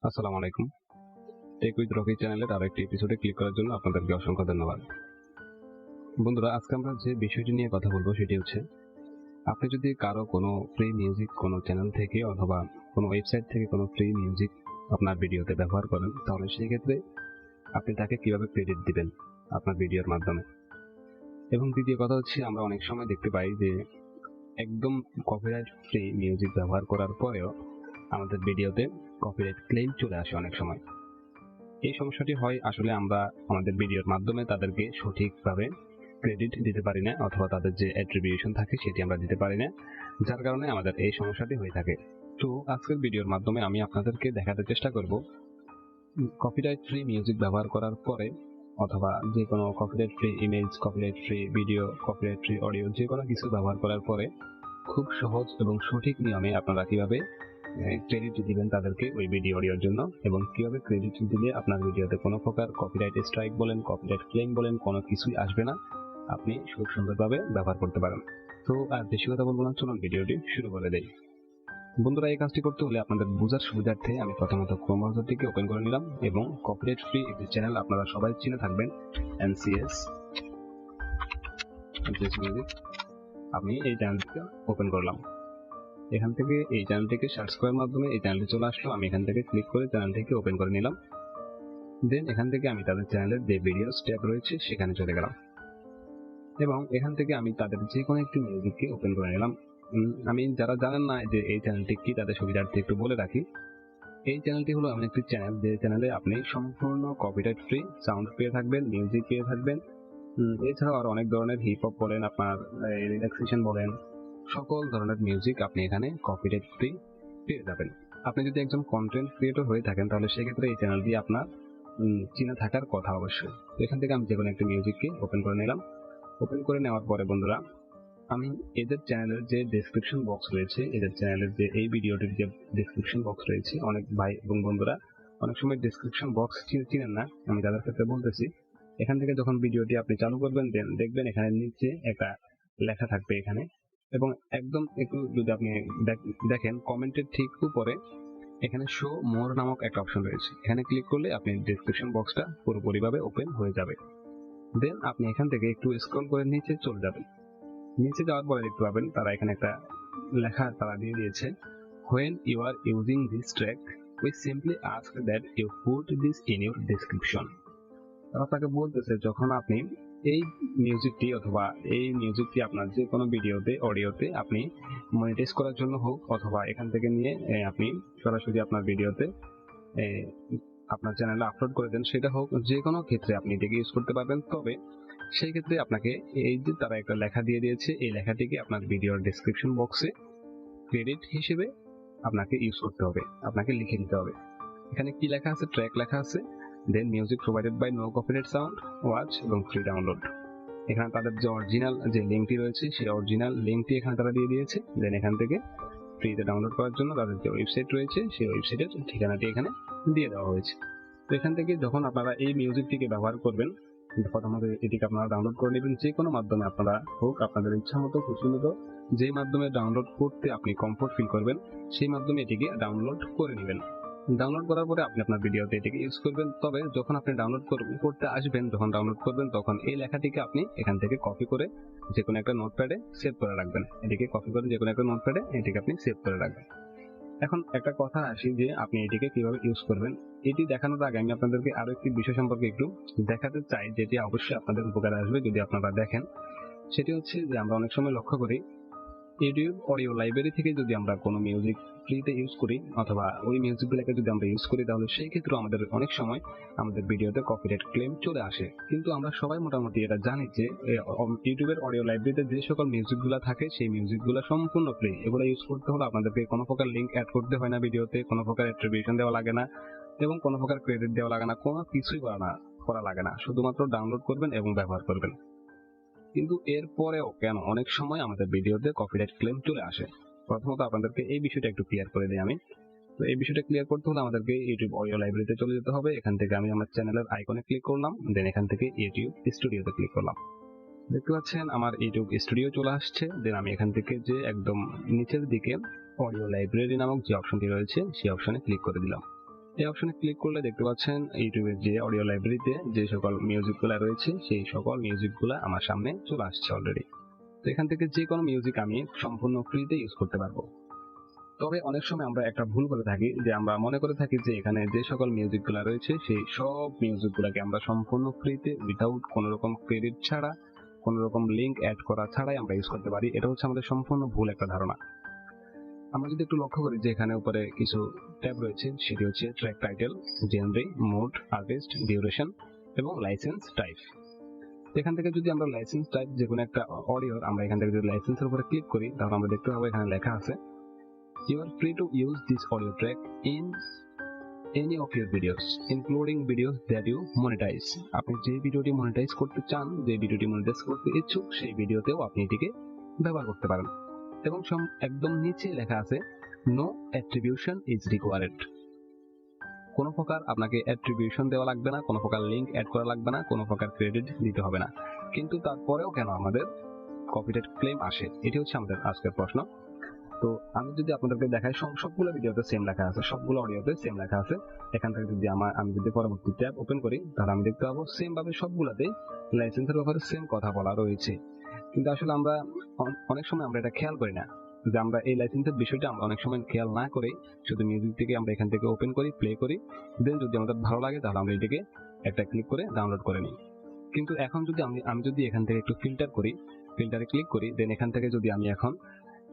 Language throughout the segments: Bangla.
আসসালামু আলাইকুম। টেক উইথ রকি চ্যানেলের আরো একটি এপিসোডে ক্লিক করার জন্য আপনাদেরকে অসংখ্য ধন্যবাদ। বন্ধুরা, আজকে আমরা যে বিষয়টি নিয়ে কথা বলবো সেটি হচ্ছে, আপনি যদি কারো কোনো ফ্রি মিউজিক কোনো চ্যানেল থেকে অথবা কোনো ওয়েবসাইট থেকে কোনো ফ্রি মিউজিক আপনার ভিডিওতে ব্যবহার করেন, তাহলে সেই ক্ষেত্রে আপনি তাকে কিভাবে ক্রেডিট দিবেন আপনার ভিডিওর মাধ্যমে। এবং দ্বিতীয় কথা হচ্ছে, আমরা অনেক সময় দেখতে পাই যে একদম কপিরাইট ফ্রি মিউজিক ব্যবহার করার পরেও আমাদের ভিডিওতে কপিরাইট ক্লেম চলে আসে অনেক সময়। এই সমস্যাটি হয় আসলে আমরা আমাদের ভিডিওর মাধ্যমে তাদেরকে সঠিকভাবে ক্রেডিট দিতে পারি না, অথবা তাদের যে অ্যাট্রিবিউশন থাকে সেটি আমরা দিতে পারি না, যার কারণে আমাদের এই সমস্যাটি হয়ে থাকে। তো আজকের ভিডিওর মাধ্যমে আমি আপনাদেরকে দেখাতে চেষ্টা করব, কপিরাইট ফ্রি মিউজিক ব্যবহার করার পরে অথবা যে কোনো copyright free image, copyright free video, copyright free audio যে কোনো কিছু ব্যবহার করার পরে খুব সহজ এবং সঠিক নিয়মে আপনারা কিভাবে ক্রেডিট দিবেন তাদেরকে ওই ভিডিও অডিওর জন্য, এবং কিভাবে ক্রেডিট দিলে আপনার ভিডিওতে কোনো প্রকার কপিরাইট স্ট্রাইক বলেন, কপিরাইট ক্লেম বলেন, কোনো কিছুই আসবে না, আপনি খুব সুন্দরভাবে ব্যবহার করতে পারেন। তো আর বেশি কথা বলবো না, চলুন ভিডিওটি শুরু করে দেই। বন্ধুরা, এই কাজটি করতে হলে আপনাদের বোঝার সুবিধার্থে আমি প্রথমত ক্রোম ব্রাউজারটিকে ওপেন করে নিলাম এবং কপিরাইট ফ্রি একটি চ্যানেল আপনারা সবাই চিনে থাকবেন, NCS মিউজিক, আমি এই চ্যানেলটিকে ওপেন করলাম। এখান থেকে এই চ্যানেলটিকে সার্চ করার মাধ্যমে এই চ্যানেলটি চলে আসলো। আমি এখান থেকে ক্লিক করে চ্যানেলটিকে ওপেন করে নিলাম। দেন এখান থেকে আমি তাদের চ্যানেলের যে ভিডিওস ট্যাব রয়েছে সেখানে চলে গেলাম এবং এখান থেকে আমি তাদের যে কোনো একটি মিউজিককে ওপেন করে নিলাম। আমি যারা জানেন না যে এই চ্যানেলটি কি, তাদের সুবিধার্থে একটু বলে রাখি। এই চ্যানেলটি হলো এমন একটি চ্যানেল যে চ্যানেলে আপনি সম্পূর্ণ কপিরাইট ফ্রি সাউন্ড পেয়ে থাকবেন, মিউজিক পেয়ে থাকবেন। এছাড়াও আর অনেক ধরনের হিপ হপ বলেন, আপনার রিল্যাক্সেশন বলেন, সকল ধরনের মিউজিক আপনি এখানে কপিরাইট ফ্রি পেয়ে যাবেন। আপনি যদি একজন কন্টেন্ট ক্রিয়েটর হয়ে থাকেন তাহলে সেক্ষেত্রে এই চ্যানেলটি আপনার চিনে থাকার কথা অবশ্যই। তো এখান থেকে আমি যে কোনো একটি মিউজিককে ওপেন করে নিলাম। ওপেন করে নেওয়ার পরে বন্ধুরা, আমি এদের চ্যানেলের যে ডেসক্রিপশন বক্স রয়েছে, এদের চ্যানেলের যে এই ভিডিওটির যে ডেসক্রিপশন বক্স রয়েছে, অনেক ভাই এবং বন্ধুরা অনেক সময় ডেসক্রিপশন বক্স চিনেন না, আমি তাদের ক্ষেত্রে বলতেছি। এখান থেকে যখন ভিডিওটি আপনি চালু করবেন, দেখবেন এখানে নিচে একটা লেখা থাকবে এখানে, এবং একদম একটু যদি আপনি দেখেন কমেন্টের ঠিক উপরে এখানে শো মোর নামক একটা অপশন রয়েছে। এখানে ক্লিক করলে আপনি ডেসক্রিপশন বক্সটা পুরোপুরিভাবে ওপেন হয়ে যাবে। দেন আপনি এখান থেকে একটু স্ক্রল করে নিচে চলে যাবেন। নিচে যাওয়ার পরে দেখতে পাবেন তারা এখানে একটা লেখা তারা দিয়ে দিয়েছে, when you are using this track we simply ask that you put this in your description। তারা তাকে বলতেছে, যখন আপনি এই মিউজিকটি অথবা এই মিউজিকটি আপনার যে কোনো ভিডিওতে অডিওতে আপনি মনিটাইজ করার জন্য হোক, অথবা এখান থেকে নিয়ে আপনি সরাসরি আপনার ভিডিওতে আপনার চ্যানেলে আপলোড করে দেন, সেটা হোক, যে কোনো ক্ষেত্রে আপনি এটাকে ইউজ করতে পারবেন। তবে সেই ক্ষেত্রে আপনাকে এই যে তারা একটা লেখা দিয়ে দিয়েছে, এই লেখাটিকে আপনার ভিডিওর ডেসক্রিপশন বক্সে ক্রেডিট হিসেবে আপনাকে ইউজ করতে হবে, আপনাকে লিখে দিতে হবে। এখানে কি লেখা আছে? ট্র্যাক লেখা আছে, then music provided by no copyright sound, watch এবং ফ্রি ডাউনলোড। এখানে তাদের যে অরিজিনাল যে লিঙ্কটি রয়েছে সেই অরিজিনাল লিঙ্কটি এখানে তারা দিয়ে দিয়েছে। দেন এখান থেকে ফ্রিতে ডাউনলোড করার জন্য তাদের যে ওয়েবসাইট রয়েছে সেই ওয়েবসাইটের ঠিকানাটি এখানে দিয়ে দেওয়া হয়েছে। তো এখান থেকে যখন আপনারা এই মিউজিকটিকে ব্যবহার করবেন, প্রথমত এটিকে আপনারা ডাউনলোড করে নেবেন, যে কোনো মাধ্যমে আপনারা হোক, আপনাদের ইচ্ছা মতো খুশি মতো যেই মাধ্যমে ডাউনলোড করতে আপনি কমফোর্ট ফিল করবেন সেই মাধ্যমে এটিকে ডাউনলোড করে নেবেন। ডাউনলোড করার পরে আপনি আপনার ভিডিওতে এটিকে ইউজ করবেন। তবে যখন আপনি ডাউনলোড করতে আসবেন, যখন ডাউনলোড করবেন, তখন এই লেখাটিকে আপনি এখান থেকে কপি করে যে কোনো একটা নোটপ্যাডে সেভ করে রাখবেন। এটিকে কপি করে যে কোনো একটা নোটপ্যাডে এটিকে আপনি সেভ করে রাখবেন। এখন একটা কথা আসি যে আপনি এটিকে কিভাবে ইউজ করবেন। এটি দেখানোর আগে আমি আপনাদেরকে আরো একটি বিষয় সম্পর্কে একটু দেখাতে চাই, যেটি অবশ্যই আপনাদের উপকারে আসবে যদি আপনারা দেখেন। সেটি হচ্ছে যে আমরা অনেক সময় লক্ষ্য করি, ইউটিউব অডিও লাইব্রেরি থেকে যদি আমরা কোনো মিউজিক ফ্রিতে ইউজ করি অথবা ওই মিউজিকগুলোকে যদি আমরা ইউজ করি, তাহলে সেই ক্ষেত্রে আমাদের অনেক সময় আমাদের ভিডিওতে কপিরাইট ক্লেম চলে আসে। কিন্তু আমরা সবাই মোটামুটি এটা জানি যে ইউটিউবের অডিও লাইব্রেরিতে যে সকল মিউজিকগুলো থাকে সেই মিউজিকগুলো সম্পূর্ণ ফ্রি। এগুলো ইউজ করতে হলে আপনাদেরকে কোনো প্রকার লিঙ্ক অ্যাড করতে হয় না ভিডিওতে, কোনো প্রকার অ্যাট্রিবিউশন দেওয়া লাগে না এবং কোনো প্রকার ক্রেডিট দেওয়া লাগে না, কোনো কিছুই করা লাগে না, শুধুমাত্র ডাউনলোড করবেন এবং ব্যবহার করবেন। কিন্তু এরপরেও কেন অনেক সময় আমাদের ভিডিওতে কপিরাইট ক্লেম চলে আসে? প্রথমত আপনাদেরকে এই বিষয়টা একটু ক্লিয়ার করে দিই আমি। তো এই বিষয়টা ক্লিয়ার করতে হলে আমাদেরকে ইউটিউব অডিও লাইব্রেরিতে চলে যেতে হবে। এখান থেকে আমি আমার চ্যানেলের আইকনে ক্লিক করলাম, দেন এখান থেকে ইউটিউব স্টুডিওতে ক্লিক করলাম। দেখতে পাচ্ছেন আমার ইউটিউব স্টুডিও চলে আসছে। দেন আমি এখান থেকে যে একদম নিচের দিকে অডিও লাইব্রেরি নামক যে অপশনটি রয়েছে সেই অপশনে ক্লিক করে দিলাম। এই অপশনে ক্লিক করলে দেখতে পাচ্ছেন ইউটিউবের যে অডিও লাইব্রেরিতে যে সকল মিউজিকগুলো রয়েছে সেই সকল মিউজিকগুলো আমার সামনে চলে আসছে অলরেডি। তো এখান থেকে যে কোনো মিউজিক আমি সম্পূর্ণ ফ্রিতে ইউজ করতে পারবো। তবে অনেক সময় আমরা একটা ভুল করে থাকি যে আমরা মনে করে থাকি যে এখানে যে সকল মিউজিকগুলো রয়েছে সেই সব মিউজিকগুলোকে আমরা সম্পূর্ণ ফ্রিতে উইথাউট কোনো রকম ক্রেডিট ছাড়া, কোনো রকম লিঙ্ক অ্যাড করা ছাড়াই আমরা ইউজ করতে পারি। এটা হচ্ছে আমাদের সম্পূর্ণ ভুল একটা ধারণা। আমরা যদি একটু লক্ষ্য করি যে এখানে উপরে কিছু ট্যাব রয়েছে, সেটি হচ্ছে track title, genre, mood, artist, duration এবং লাইসেন্স টাইপ। এখান থেকে যদি আমরা লাইসেন্স টাইপ যে কোনো একটা অডিওর আমরা এখান থেকে যদি লাইসেন্সের উপরে ক্লিক করি তাহলে আমরা দেখতে পাবো এখানে লেখা আছে You are free to use this audio track in any of your videos, including videos that you monetize. আপনি যে ভিডিওটি মনিটাইজ করতে চান, যে ভিডিওটি মনিটাইজ করতে ইচ্ছুক, সেই ভিডিওতেও আপনি এটিকে ব্যবহার করতে পারেন। এবং একদম নিচে লেখা আছে নো অ্যাট্রিবিউশন ইজ রিকোয়ার্ড। কোনো প্রকার আপনাকে অ্যাট্রিবিউশন দেওয়া লাগবে না, কোনো প্রকার লিঙ্ক অ্যাড করা লাগবে না, কোনো প্রকার ক্রেডিট দিতে হবে না। কিন্তু তারপরেও কেন আমাদের কপিরাইট ক্লেম আসে, এটি হচ্ছে আমাদের আজকের প্রশ্ন। তো আমি যদি আপনাদেরকে দেখাই সবগুলো ভিডিওতে সেম লেখা আছে, সবগুলো অডিওতে সেম লেখা আছে। এখান থেকে যদি আমি যদি পরবর্তী ট্যাব ওপেন করি তাহলে আমি দেখতে পাবো সেম ভাবে সবগুলোতেই লাইসেন্সের ব্যাপারে সেম কথা বলা রয়েছে। কিন্তু আসলে আমরা অনেক সময় আমরা এটা খেয়াল করি না যে আমরা এই লাইসেন্সের বিষয়টা আমরা অনেক সময় খেয়াল না করে শুধু মিউজিক থেকে আমরা এখান থেকে ওপেন করি, প্লে করি, দেন যদি আমাদের ভালো লাগে তাহলে আমরা এটাকে একটা ক্লিক করে ডাউনলোড করে নিই। কিন্তু এখন যদি আমি যদি এখান থেকে একটু ফিল্টার করি, ফিল্টারে ক্লিক করি, দেন এখান থেকে যদি আমি এখন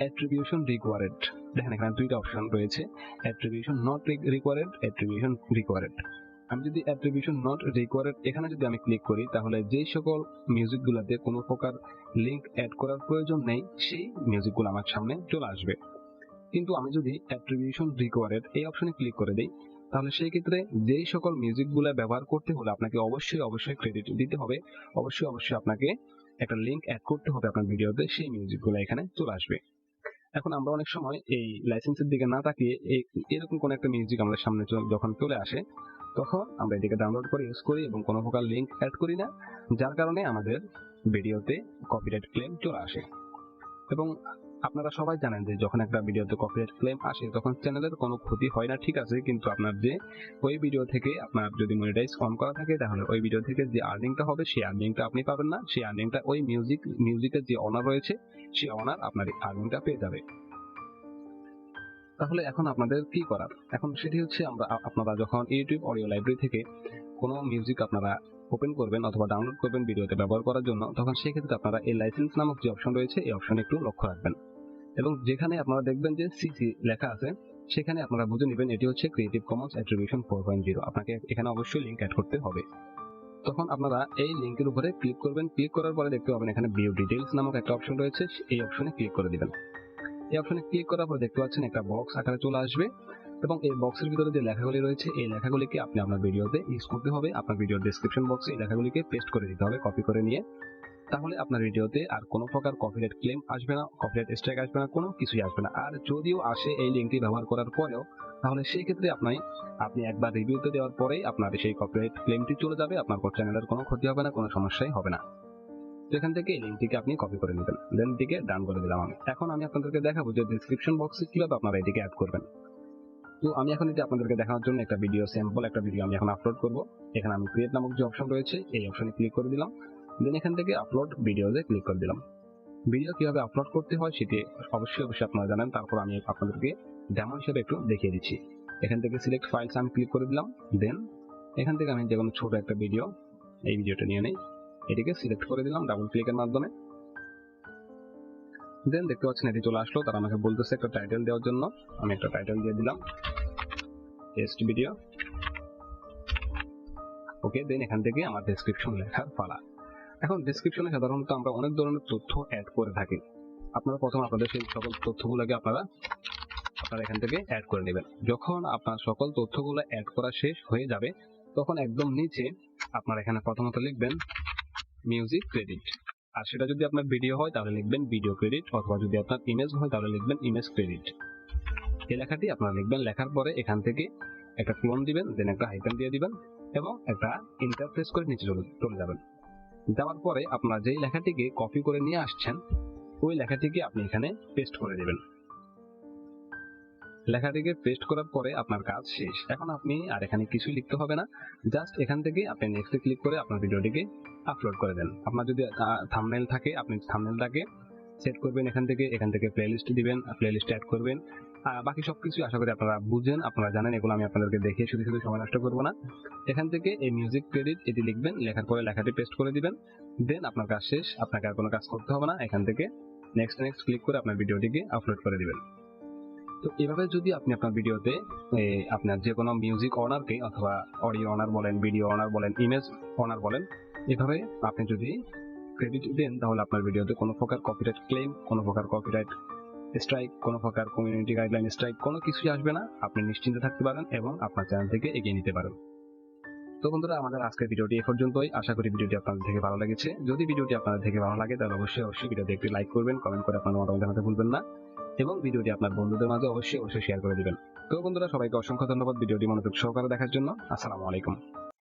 অ্যাট্রিবিউশন রিকোয়ার্ড, দেখেন এখানে দুইটা অপশন রয়েছে, attribution not required, attribution required. আমি যদি অ্যাট্রিবিউশন নট রিকোয়ার্ড এখানে যদি আমি ক্লিক করি তাহলে যে সকল মিউজিকগুলোতে কোনো প্রকার লিঙ্ক অ্যাড করার প্রয়োজন নেই সেই মিউজিকগুলো আমার সামনে চলে আসবে। কিন্তু আমি যদি অ্যাট্রিবিউশন রিকোয়ার্ড এই অপশনে ক্লিক করে দিই তাহলে সেই ক্ষেত্রে যেই সকল মিউজিকগুলো ব্যবহার করতে হলে আপনাকে অবশ্যই ক্রেডিট দিতে হবে, অবশ্যই আপনাকে একটা লিঙ্ক অ্যাড করতে হবে আপনার ভিডিওতে, সেই মিউজিকগুলো এখানে চলে আসবে। এখন আমরা অনেক সময় এই লাইসেন্সের দিকে না তাকিয়ে এরকম কোন একটা মিউজিক আমাদের সামনে যখন চলে আসে তখন আমরা এটাকে ডাউনলোড করে ইউজ করি এবং কোনো প্রকার লিঙ্ক অ্যাড করি না, যার কারণে আমাদের ভিডিওতে কপিরাইট ক্লেম চলে আসে। এবং আপনারা সবাই জানেন যে যখন একটা ভিডিওতে কপিরাইট ক্লেম আসে তখন চ্যানেলের কোনো ক্ষতি হয় না, ঠিক আছে, কিন্তু আপনার যে ওই ভিডিও থেকে আপনার যদি মনিটাইজ অন করা থাকে তাহলে ওই ভিডিও থেকে যে আর্নিংটা হবে সেই আর্নিংটা আপনি পাবেন না, সেই আর্নিংটা ওই মিউজিকের যে ওনার রয়েছে সেই ওনার আপনার আর্নিংটা পেয়ে যাবে। তাহলে এখন আপনাদের কি করার, এখন সেটি হচ্ছে আপনারা যখন ইউটিউব অডিও লাইব্রেরি থেকে কোনো মিউজিক আপনারা ওপেন করবেন অথবা ডাউনলোড করবেন ভিডিওতে ব্যবহার করার জন্য, তখন সেক্ষেত্রে আপনারা এই লাইসেন্স নামক যে অপশন রয়েছে এই অপশনে একটু লক্ষ্য রাখবেন এবং যেখানে আপনারা দেখবেন যে সিসি লেখা আছে সেখানে আপনারা বুঝে নেবেন এটি হচ্ছে ক্রিয়েটিভ কমন্স অ্যাট্রিবিউশন 4.0। আপনাকে এখানে অবশ্যই লিঙ্ক অ্যাড করতে হবে। তখন আপনারা এই লিঙ্কের উপরে ক্লিক করবেন, ক্লিক করার পরে দেখতে পাবেন এখানে ভিউ ডিটেইলস নামক একটা অপশন রয়েছে, এই অপশনে ক্লিক করে দিবেন। এই অপশনে ক্লিক করার পর দেখতে পাচ্ছেন একটা বক্স আকারে চলে আসবে এবং এই বক্সের ভিতরে যে লেখাগুলি রয়েছে এই লেখাগুলিকে আপনি আপনার ভিডিওতে ইউজ করতে হবে। আপনার ভিডিওর ডেসক্রিপশন বক্সে এই লেখাগুলিকে পেস্ট করে দিতে হবে কপি করে নিয়ে, তাহলে আপনার ভিডিওতে আর কোনো প্রকার কপিরাইট ক্লেম আসবে না, কপিরাইট স্ট্রাইক আসবে না, কোনো কিছুই আসবে না। আর যদিও আসে এই লিঙ্কটি ব্যবহার করার পরেও তাহলে সেই ক্ষেত্রে আপনি একবার রিভিউতে দেওয়ার পরেই আপনার সেই কপিরাইট ক্লেমটি চলে যাবে, আপনার চ্যানেলের কোনো ক্ষতি হবে না, কোনো সমস্যাই হবে না। তো এখান থেকে এই লিঙ্কটিকে আপনি কপি করে নেবেন, দেন এটিকে ডান করে দিলাম আমি। এখন আমি আপনাদেরকে দেখাবো যে ডেসক্রিপশন বক্সে কিভাবে আপনারা এটিকে অ্যাড করবেন। তো আমি এখন এটি আপনাদেরকে দেখানোর জন্য একটা ভিডিও স্যাম্পল একটা ভিডিও আমি এখন আপলোড করব। এখানে আমি ক্রিয়েট নামক যে অপশন রয়েছে এই অপশনে ক্লিক করে দিলাম, দেন এখান থেকে আপলোড ভিডিওতে ক্লিক করে দিলাম। ভিডিও কিভাবে আপলোড করতে হয় সেটি অবশ্যই আপনারা জানেন, তারপর আমি আপনাদেরকে ডেমো হিসেবে একটু দেখিয়ে দিচ্ছি। এখান থেকে সিলেক্ট ফাইলস আমি ক্লিক করে দিলাম, দেন এখান থেকে আমি যে কোনো ছোট একটা ভিডিও এই ভিডিওটা নিয়ে নেই, এটিকে সিলেক্ট করে দিলাম ডাবল ক্লিকের মাধ্যমে। দেন দেখতে পাচ্ছেন এটি চলে আসলো, তারা আমাকে বলতেছে একটা টাইটেল দেওয়ার জন্য, আমি একটা টাইটেল দিয়ে দিলাম টেস্ট ভিডিও, ওকে। দেন এখান থেকে আমার ডেসক্রিপশন লেখার পালা। এখন ডেসক্রিপশনে সাধারণত আমরা অনেক ধরনের তথ্য অ্যাড করে থাকি। আপনারা প্রথমে আপনাদের সেই সকল তথ্যগুলোকে আপনারা এখান থেকে অ্যাড করে নেবেন। যখন আপনার সকল তথ্যগুলো অ্যাড করা শেষ হয়ে যাবে তখন একদম নিচে আপনারা এখানে প্রথমত লিখবেন মিউজিক ক্রেডিট, আর সেটা যদি আপনার ভিডিও হয় তাহলে লিখবেন ভিডিও ক্রেডিট, অথবা যদি আপনার ইমেজ হয় তাহলে লিখবেন ইমেজ ক্রেডিট। এই লেখাটি আপনারা লিখবেন, লেখার পরে এখান থেকে একটা ক্লোন দিবেন, দেন একটা হাইফেন দিয়ে দিবেন এবং একটা ইন্টারপ্রেস করে নিচে চলে যাবেন। যাওয়ার পরে আপনারা যেই লেখাটিকে কপি করে নিয়ে আসছেন ওই লেখাটিকে আপনি এখানে পেস্ট করে দেবেন। লেখাটিকে পেস্ট করার পরে আপনার কাজ শেষ। এখন আপনি আর এখানে কিছুই লিখতে হবে না, জাস্ট এখান থেকে আপনি নেক্সটে ক্লিক করে আপনার ভিডিওটিকে আপলোড করে দেন। আপনার যদি থাম্বনেল থাকে আপনি থাম্বনেলটাকে সেট করবেন, এখান থেকে প্লেলিস্ট দিবেন, প্লেলিস্টে অ্যাড করবেন। বাকি সবকিছু আশা করি আপনারা বুঝেন, আপনারা জানেন, এগুলো আমি আপনাদেরকে দেখিয়ে শুধু শুধু সময় নষ্ট করবো না। এখান থেকে এই মিউজিক ক্রেডিট এটি লিখবেন, লেখার পরে লেখাটি পেস্ট করে দিবেন, দেন আপনার কাজ শেষ, আপনাকে আর কোনো কাজ করতে হবে না। এখান থেকে নেক্সট ক্লিক করে আপনার ভিডিওটিকে আপলোড করে দিবেন। তো এভাবে যদি আপনি আপনার ভিডিওতে আপনার যে কোনো মিউজিক অনারকে অথবা অডিও অনার বলেন, ভিডিও অনার বলেন, ইমেজ অনার বলেন, এভাবে আপনি যদি ক্রেডিট দেন তাহলে আপনার ভিডিওতে কোনো প্রকার কপিরাইট ক্লেম, কোনো প্রকার কপিরাইট স্ট্রাইক, কোনো প্রকার কমিউনিটি গাইডলাইন স্ট্রাইক কোনো কিছুই আসবে না। আপনি নিশ্চিন্তে থাকতে পারেন এবং আপনার চ্যানেল থেকে এগিয়ে নিতে পারেন। তো বন্ধুরা, আমাদের আজকের ভিডিওটি এ পর্যন্তই। আশা করি ভিডিওটি আপনাদের থেকে ভালো লেগেছে। যদি ভিডিওটি আপনাদের থেকে ভালো লাগে তাহলে অবশ্যই ভিডিওতে একটি লাইক করবেন, কমেন্ট করে আপনার মতামত জানাতে ভুলবেন না এবং ভিডিওটি আপনার বন্ধুদের মাঝে অবশ্যই শেয়ার করে দিবেন। তো বন্ধুরা, সবাইকে অসংখ্য ধন্যবাদ ভিডিওটি মনোযোগ সহকারে দেখার জন্য। আসসালামু আলাইকুম।